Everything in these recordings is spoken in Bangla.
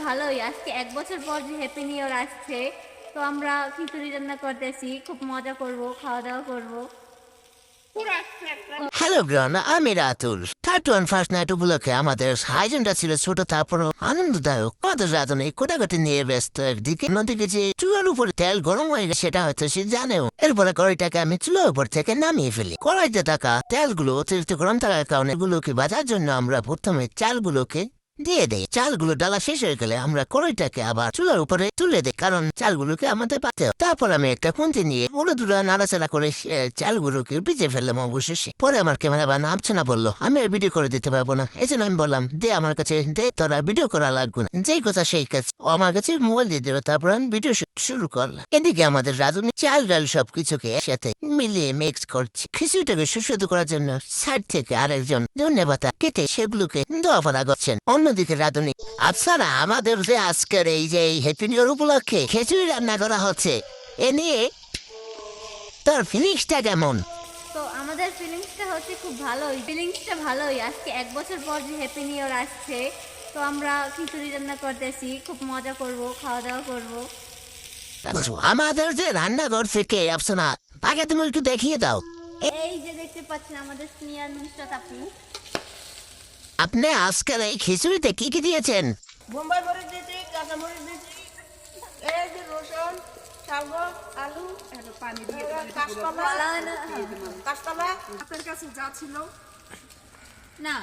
ভালোই। আজকে ১ বছর পর যে হ্যাপি নিউ ইয়ার আসছে, তো আমরা খিচুড়ি রান্না করতেছি, খুব মজা করব, খাওয়া দাওয়া করব। হ্যালো গ্রান, আমি রাতুল। 31 ফার্স্ট নাইট উপলক্ষে আমাদের আয়োজনটা ছিল ছোট, তারপর আনন্দদায়ক। আমাদের রাধুনি কোটাকাটি নিয়ে ব্যস্ত একদিকে, অন্যদিকে যে চুলার উপরে তেল গরম হয়ে গেছে সেটা হয়তো সে জানেও। এরপরে কড়াইটাকে আমি চুলার উপর থেকে নামিয়ে ফেলি। কড়াইতে থাকা তেলগুলো অতিরিক্ত গরম থাকার কারণে এগুলোকে বাজার জন্য আমরা প্রথমে চালগুলোকে দিয়ে দেয়। চালগুলো ডালা শেষ হয়ে গেলে আমরা কড়াইটাকে আবার চুলার উপরে তুলে দেই, কারণ চালগুলোকে আমাদের পাতে। তারপর আমি একটা খুন্তি নিয়ে উড়া নাড়াচাড়া করে চালগুলোকে ভিজে ফেললাম অবশেষে। পরে আমার ক্যামেরা বা নামছে না বললো, আমি আর ভিডিও করে দিতে পারবো না। এই জন্য আমি বললাম, দে আমার কাছে, দে, তোরা ভিডিও করা লাগবে না। যেই কথা সেই কাজ। ও আমার কাছে মোবাইল দিয়ে দিল, তারপর আমি ভিডিও শুরু করলাম। এদিকে আমাদের রাঁধুনি চাল ডাল সবকিছুকে একসাথে মিলিয়ে মিক্স করছে। খিচুড়িটাকে সুস্বাদু করার জন্য সাইড থেকে আরেকজন ধন্যবাদ কেটে সেগুলোকে দোয়া পড়া করছেন। অন্যদিকে রাঁধুনি, আপনারা আমাদের যে আজকের এই যে হ্যাপি নিউ ইয়ার উপলক্ষে খিচুড়ি রান্না করা হচ্ছে, এ নিয়ে তোর ফিলিংসটা কেমন? তো আমাদের ফিলিংসটা হচ্ছে খুব ভালোই। ফিলিংসটা ভালোই। আজকে ১ বছর পর যে হ্যাপি নিউ ইয়ার আসছে, তো আমরা খিচুড়ি রান্না করতেছি, খুব মজা করব, খাওয়া দাওয়া করব। আমাদের যে রান্নাঘর থেকে আপনারা আগে তুমি একটু দেখিয়ে দাও। এই যে দেখতে পাচ্ছেন আমাদের সিনিয়র মিস্টার আপু। আপনি আজকের এই খিচুড়িতে কি কি দিয়েছেন? বোম্বাই মরিচ দিয়েছি, কাঁচা মরিচ দিয়েছি, এই যে রসুন, শালগম, আলু, পানি দিয়ে কাঁচকলা আপনার কাছে যা ছিল। না,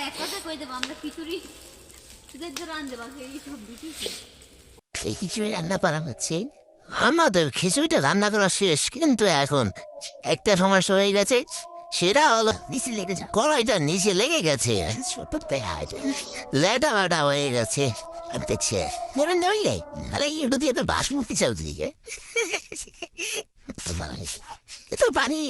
এক কথা কই দেবো, আমরা খিচুড়ি রান্ধতে পারছি, এই সব দিতেছি। এই খিচুড়ি রান্না করা হচ্ছে। আমাদের খিচুড়িটা রান্না করা শেষ, কিন্তু এখন একটা সমস্যা হয়ে গেছে। সেটা হলো নিচে লেগে যায়, কড়াইটা নিচে লেগে গেছে, লেটা মাটা হয়ে গেছে। দেখছে নইলে আরে একটু দিয়ে তো বাসমতি চাল দিকে এত পানি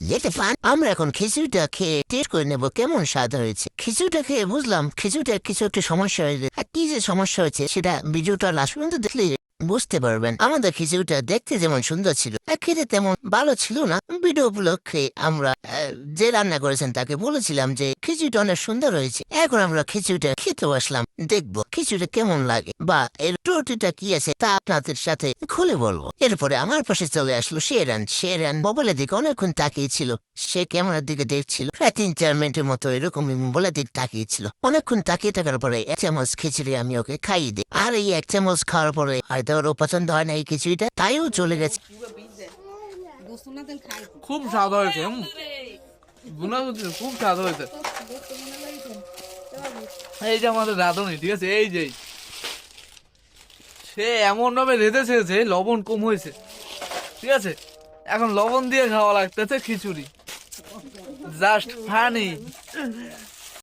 যেতে পান। আমরা এখন খিচুড়িটা খেয়ে টেস্ট করে নেবো কেমন স্বাদ হয়েছে। খিচুড়িটা খেয়ে বুঝলাম খিচুড়িটার কিছু একটা সমস্যা হয়েছে। আর কি যে সমস্যা হয়েছে সেটা ভিডিওটা লাস্ট পর্যন্ত দেখলে বুঝতে পারবেন। আমাদের খিচুড়িটা দেখতে যেমন সুন্দর ছিল, খেতে তেমন ভালো ছিল না। ভিডিও উপলক্ষে আমরা যে রান্না করেছেন তাকে বলেছিলাম যে খিচুড়িটা অনেক সুন্দর হয়েছে। এখন আমরা খিচুড়িটা খেতে বসলাম, দেখবো খিচুড়িটা কেমন লাগে বা এর ত্রুটিটা কি আছে তা আপনাদের সাথে খুলে বলবো। এরপরে আমার পাশে চলে আসলো শেরান মোবাইলের দিকে অনেকক্ষণ তাকিয়েছিল। সে ক্যামেরার দিকে দেখছিল, প্রায় ৩-৪ মিনিটের মতো এরকম মোবাইলের দিকে তাকিয়েছিল। অনেকক্ষণ তাকিয়ে থাকার পরে ১ চামচ খিচুড়ি আমি ওকে খাইয়ে দিই। আর এই ১ চামচ খাওয়ার পরে হয়তো ওর পছন্দ হয় না এই খিচুড়িটা, তাইও চলে গেছে। খুব স্বাদ হয়েছে, খুব স্বাদ হয়েছে। এই যে আমাদের রাঁধুনি, ঠিক আছে, এই যে সে এমন ভাবে রেঁধেছে যে লবণ কম হয়েছে, ঠিক আছে। এখন লবণ দিয়ে খাওয়া লাগতেছে খিচুড়ি, জাস্ট ফানি।